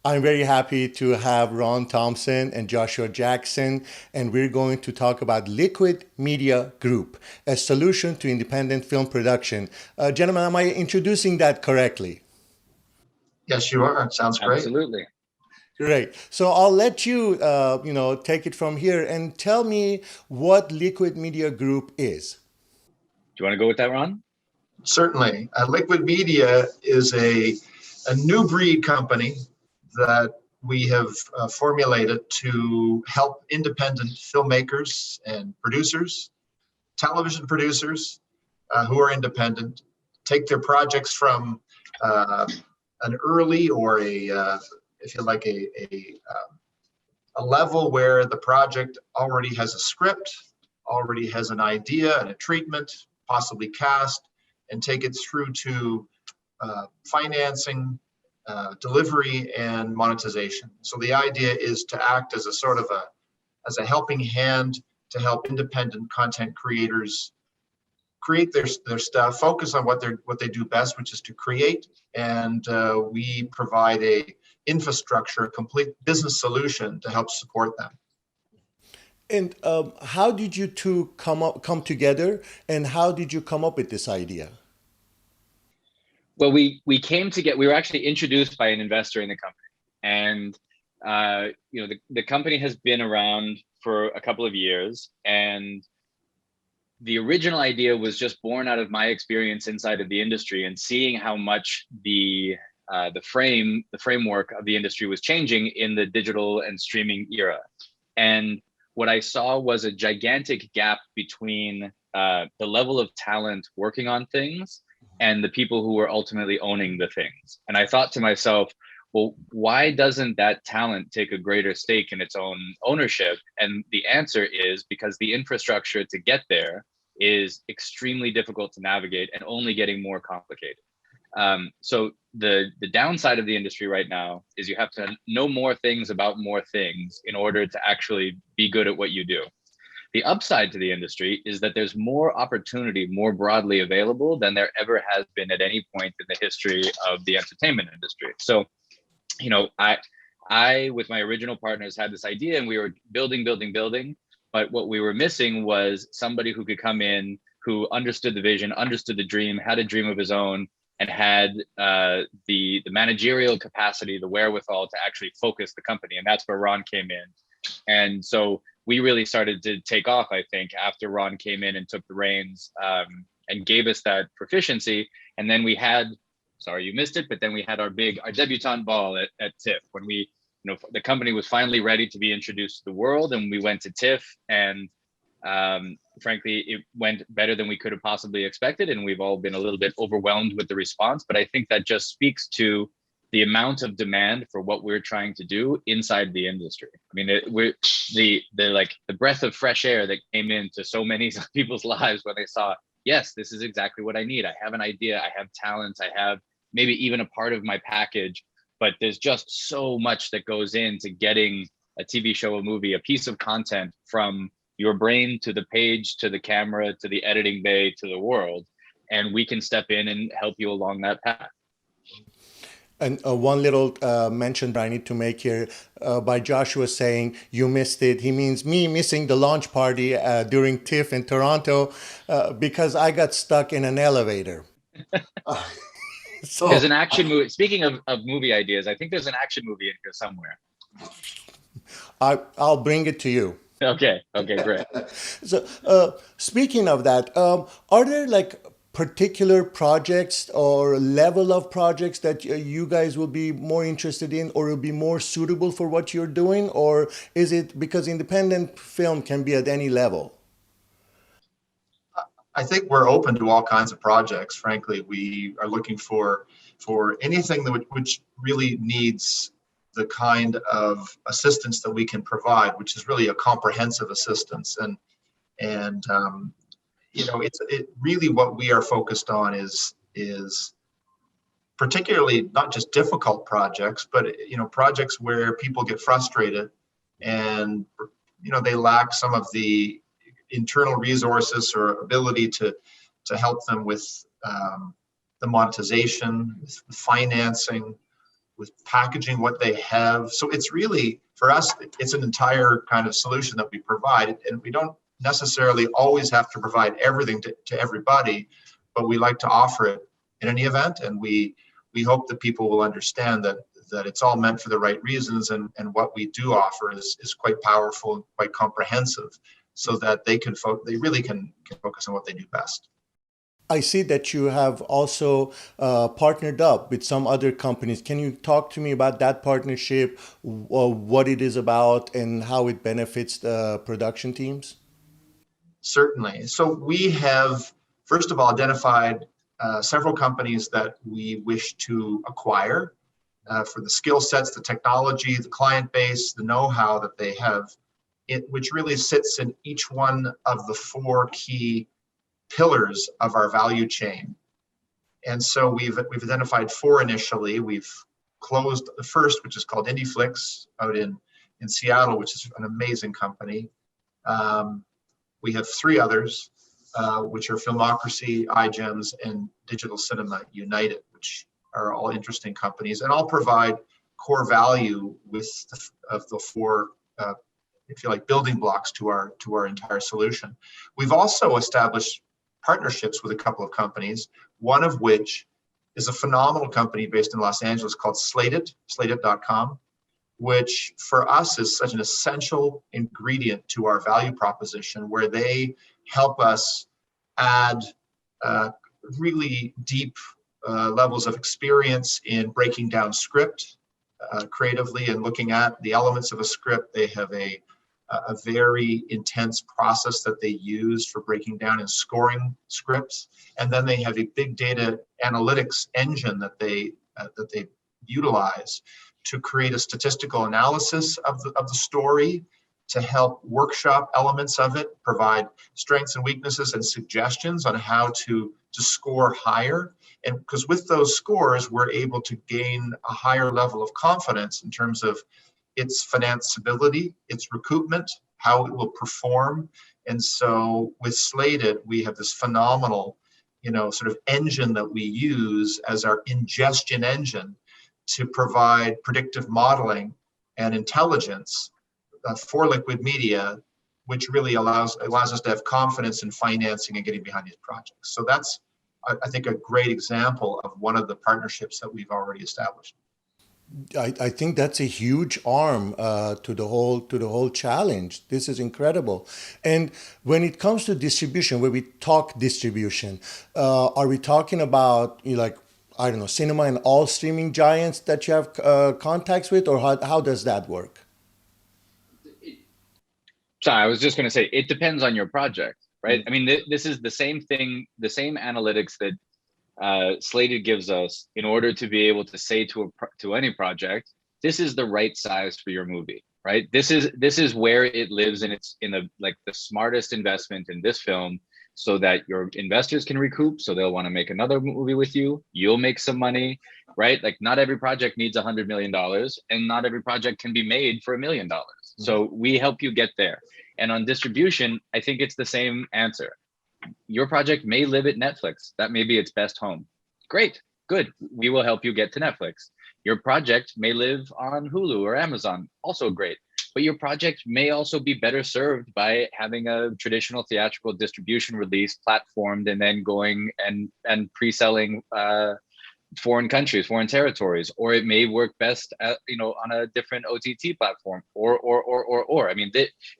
I'm very happy to have Ron Thompson and Joshua Jackson, and we're going to talk about Liquid Media Group, a solution to independent film production. Gentlemen, am I introducing that correctly? Yes, you are. It sounds great. Absolutely. Great. So I'll let you, take it from here and tell me what Liquid Media Group is. Do you want to go with that, Ron? Certainly. Liquid Media is a new breed company that we have formulated to help independent filmmakers and producers, television producers who are independent, take their projects from an early or if you like, a level where the project already has a script, already has an idea and a treatment, possibly cast, and take it through to financing, delivery, and monetization. So the idea is to act as a sort of as a helping hand to help independent content creators create their stuff, focus on what they do best, which is to create, and we provide a infrastructure, a complete business solution to help support them. And how did you two come together, and how did you come up with this idea? Well, we came to get. We were actually introduced by an investor in the company, and the company has been around for a couple of years, and the original idea was just born out of my experience inside of the industry and seeing how much the framework of the industry was changing in the digital and streaming era. And what I saw was a gigantic gap between the level of talent working on things and the people who were ultimately owning the things. And I thought to myself, well, why doesn't that talent take a greater stake in its own ownership? And the answer is because the infrastructure to get there is extremely difficult to navigate and only getting more complicated. So the downside of the industry right now is you have to know more things about more things in order to actually be good at what you do. The upside to the industry is that there's more opportunity more broadly available than there ever has been at any point in the history of the entertainment industry. So, I with my original partners had this idea and we were building, but what we were missing was somebody who could come in, who understood the vision, understood the dream, had a dream of his own, and had the managerial capacity, the wherewithal to actually focus the company. And that's where Ron came in. And so we really started to take off, I think, after Ron came in and took the reins and gave us that proficiency. And then we had, sorry you missed it, but then we had our debutante ball at TIFF when the company was finally ready to be introduced to the world, and we went to TIFF, and frankly, it went better than we could have possibly expected, and we've all been a little bit overwhelmed with the response. But I think that just speaks to the amount of demand for what we're trying to do inside the industry. I mean, we're the breath of fresh air that came into so many people's lives when they saw, yes, this is exactly what I need. I have an idea, I have talents, I have maybe even a part of my package, but there's just so much that goes into getting a TV show, a movie, a piece of content from your brain to the page, to the camera, to the editing bay, to the world. And we can step in and help you along that path. And one little mention that I need to make here by Joshua saying you missed it. He means me missing the launch party during TIFF in Toronto because I got stuck in an elevator. There's an action movie. Speaking of movie ideas, I think there's an action movie in here somewhere. I'll bring it to you. Okay, great. So speaking of that, are there like particular projects or level of projects that you guys will be more interested in or will be more suitable for what you're doing? Or is it because independent film can be at any level? I think we're open to all kinds of projects. Frankly, we are looking for anything which really needs the kind of assistance that we can provide, which is really a comprehensive assistance. And it's really what we are focused on is particularly not just difficult projects, but projects where people get frustrated and they lack some of the internal resources or ability to help them with the monetization, with financing, with packaging what they have. So it's really, for us, it's an entire kind of solution that we provide. And we don't necessarily always have to provide everything to everybody, but we like to offer it in any event. And we hope that people will understand that it's all meant for the right reasons, and what we do offer is quite powerful and quite comprehensive, so that they really can focus on what they do best. I see that you have also partnered up with some other companies. Can you talk to me about that partnership, what it is about, and how it benefits the production teams? Certainly. So we have, first of all, identified several companies that we wish to acquire for the skill sets, the technology, the client base, the know-how that they have, which really sits in each one of the four key pillars of our value chain. And so we've identified four initially. We've closed the first, which is called IndieFlix, out in Seattle, which is an amazing company. We have three others, which are Filmocracy, iGems, and Digital Cinema United, which are all interesting companies, and all provide core value of the four, if you like, building blocks to our entire solution. We've also established partnerships with a couple of companies, one of which is a phenomenal company based in Los Angeles called Slated.com, which for us is such an essential ingredient to our value proposition, where they help us add really deep levels of experience in breaking down script creatively and looking at the elements of a script. They have a very intense process that they use for breaking down and scoring scripts, and then they have a big data analytics engine that they utilize to create a statistical analysis of the story, to help workshop elements of it, provide strengths and weaknesses and suggestions on how to score higher. And because with those scores, we're able to gain a higher level of confidence in terms of its financeability, its recoupment, how it will perform. And so with Slated, we have this phenomenal, sort of engine that we use as our ingestion engine to provide predictive modeling and intelligence for Liquid Media, which really allows us to have confidence in financing and getting behind these projects. So that's, I think, a great example of one of the partnerships that we've already established. I think that's a huge arm to the whole challenge. This is incredible. And when it comes to distribution, when we talk distribution, are we talking about I don't know, cinema and all streaming giants that you have contacts with, or how does that work? So I was just going to say, it depends on your project, right? I mean, this is the same thing, the same analytics that Slated gives us in order to be able to say to any project, this is the right size for your movie, right? This is where it lives in the smartest investment in this film, so that your investors can recoup, so they'll want to make another movie with you. You'll make some money, right? Like, not every project needs $100 million, and not every project can be made for $1 million. So we help you get there. And on distribution, I think it's the same answer. Your project may live at Netflix. That may be its best home. Great, good. We will help you get to Netflix. Your project may live on Hulu or Amazon. Also great. But your project may also be better served by having a traditional theatrical distribution release platformed, and then going and pre-selling foreign countries, foreign territories, or it may work best on a different OTT platform, or. I mean,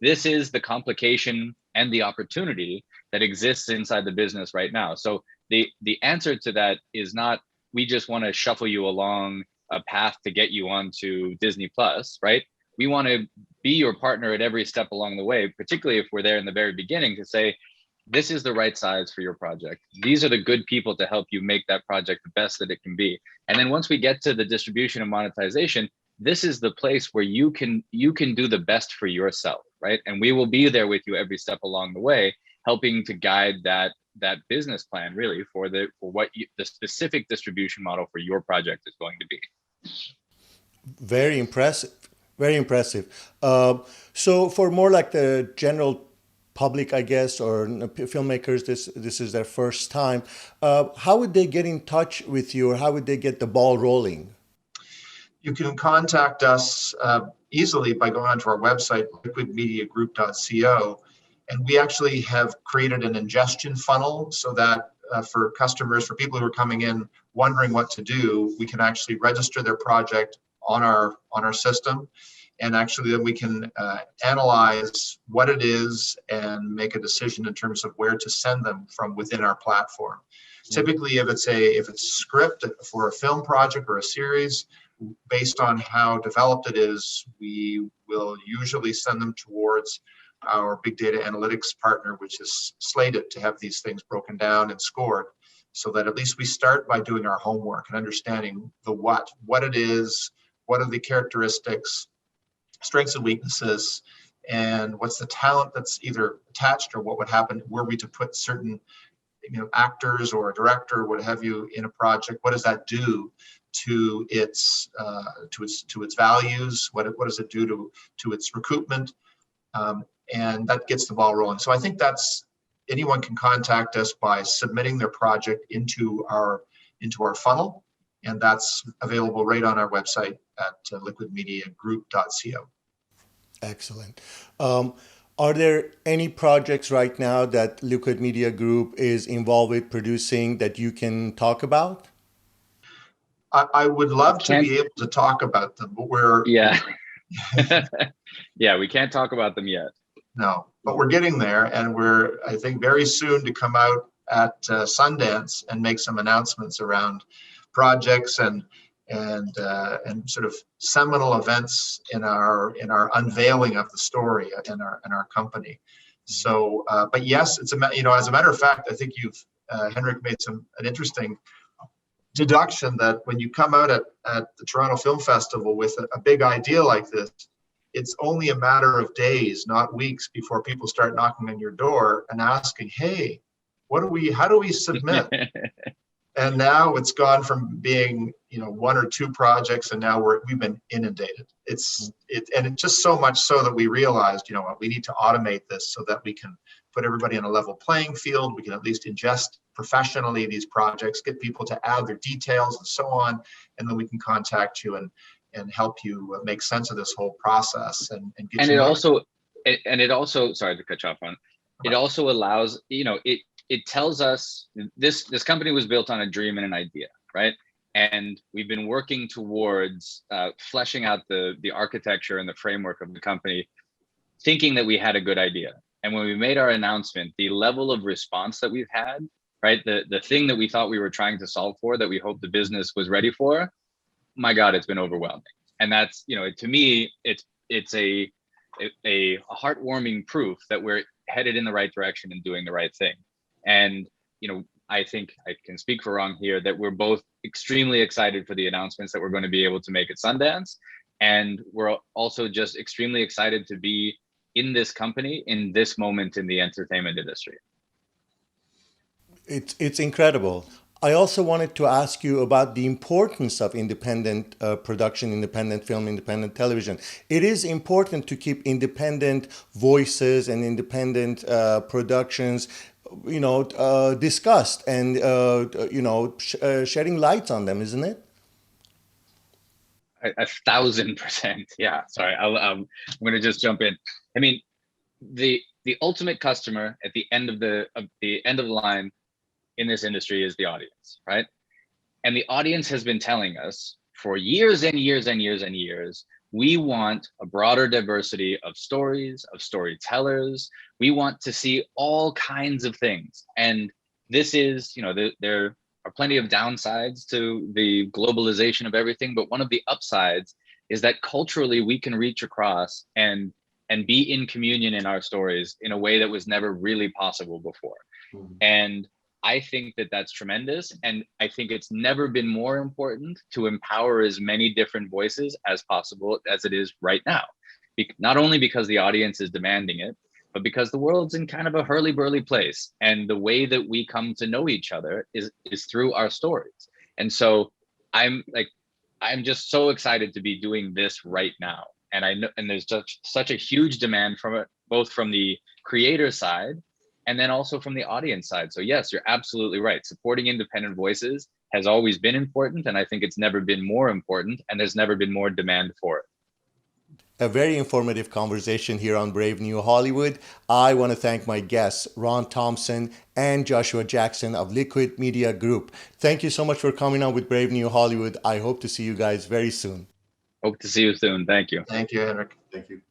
this is the complication and the opportunity that exists inside the business right now. So the answer to that is not, we just want to shuffle you along a path to get you onto Disney Plus, right? We want to be your partner at every step along the way, particularly if we're there in the very beginning, to say, this is the right size for your project. These are the good people to help you make that project the best that it can be. And then once we get to the distribution and monetization, this is the place where you can do the best for yourself, right? And we will be there with you every step along the way, helping to guide that business plan really for what the specific distribution model for your project is going to be. Very impressive. Very impressive. So for more like the general public, I guess, or filmmakers, this is their first time. How would they get in touch with you, or how would they get the ball rolling? You can contact us easily by going onto our website, liquidmediagroup.co. And we actually have created an ingestion funnel so that for customers, for people who are coming in wondering what to do, we can actually register their project on our system. And actually then we can analyze what it is and make a decision in terms of where to send them from within our platform. Typically, if it's a script for a film project or a series, based on how developed it is, we will usually send them towards our big data analytics partner, which is slated to have these things broken down and scored, so that at least we start by doing our homework and understanding the what it is, what are the characteristics, strengths and weaknesses, and what's the talent that's either attached, or what would happen were we to put certain actors or a director, what have you, in a project. What does that do to its values? What does it do to its recoupment? And that gets the ball rolling. So I think that's, anyone can contact us by submitting their project into our funnel, and that's available right on our website at liquidmediagroup.co. Excellent. Are there any projects right now that Liquid Media Group is involved with producing that you can talk about? I would love to be able to talk about them, but yeah. We can't talk about them yet. No, but we're getting there, and we're, I think, very soon to come out at Sundance and make some announcements around projects and sort of seminal events in our unveiling of the story in our company. So, but yes, it's as a matter of fact, I think you've Henrik made an interesting deduction that when you come out at the Toronto Film Festival with a big idea like this, it's only a matter of days, not weeks, before people start knocking on your door and asking, "Hey, how do we submit?" And now it's gone from being, one or two projects, and now we've been inundated. It's just so much so that we realized, we need to automate this so that we can put everybody on a level playing field. We can at least ingest professionally these projects, get people to add their details and so on, and then we can contact you and help you make sense of this whole process and get. And it also, sorry to cut you off on. It also allows, it tells us this company was built on a dream and an idea, right? And we've been working towards fleshing out the architecture and the framework of the company, thinking that we had a good idea. And when we made our announcement, the level of response that we've had, right, the thing that we thought we were trying to solve for, that we hoped the business was ready for, my God, it's been overwhelming. And that's, to me, it's a heartwarming proof that we're headed in the right direction and doing the right thing. And, I think I can speak for Rong here that we're both extremely excited for the announcements that we're going to be able to make at Sundance. And we're also just extremely excited to be in this company in this moment in the entertainment industry. It's incredible. I also wanted to ask you about the importance of independent production, independent film, independent television. It is important to keep independent voices and independent productions, discussed and, shedding lights on them, isn't it? 1,000%. Yeah. Sorry. I'm going to just jump in. I mean, the ultimate customer at the end of the line in this industry is the audience, right? And the audience has been telling us for years and years and years and years, we want a broader diversity of stories, of storytellers. We want to see all kinds of things. And this is, there are plenty of downsides to the globalization of everything, but one of the upsides is that culturally we can reach across and be in communion in our stories in a way that was never really possible before. Mm-hmm. And I think that that's tremendous. And I think it's never been more important to empower as many different voices as possible as it is right now. Not only because the audience is demanding it, but because the world's in kind of a hurly-burly place. And the way that we come to know each other is through our stories. And so I'm just so excited to be doing this right now. And I know, and there's such a huge demand from it, both from the creator side and then also from the audience side. So yes, you're absolutely right. Supporting independent voices has always been important, and I think it's never been more important, and there's never been more demand for it. A very informative conversation here on Brave New Hollywood. I want to thank my guests, Ron Thomson and Joshua Jackson of Liquid Media Group. Thank you so much for coming on with Brave New Hollywood. I hope to see you guys very soon. Hope to see you soon. Thank you. Thank you, Henrik. Thank you.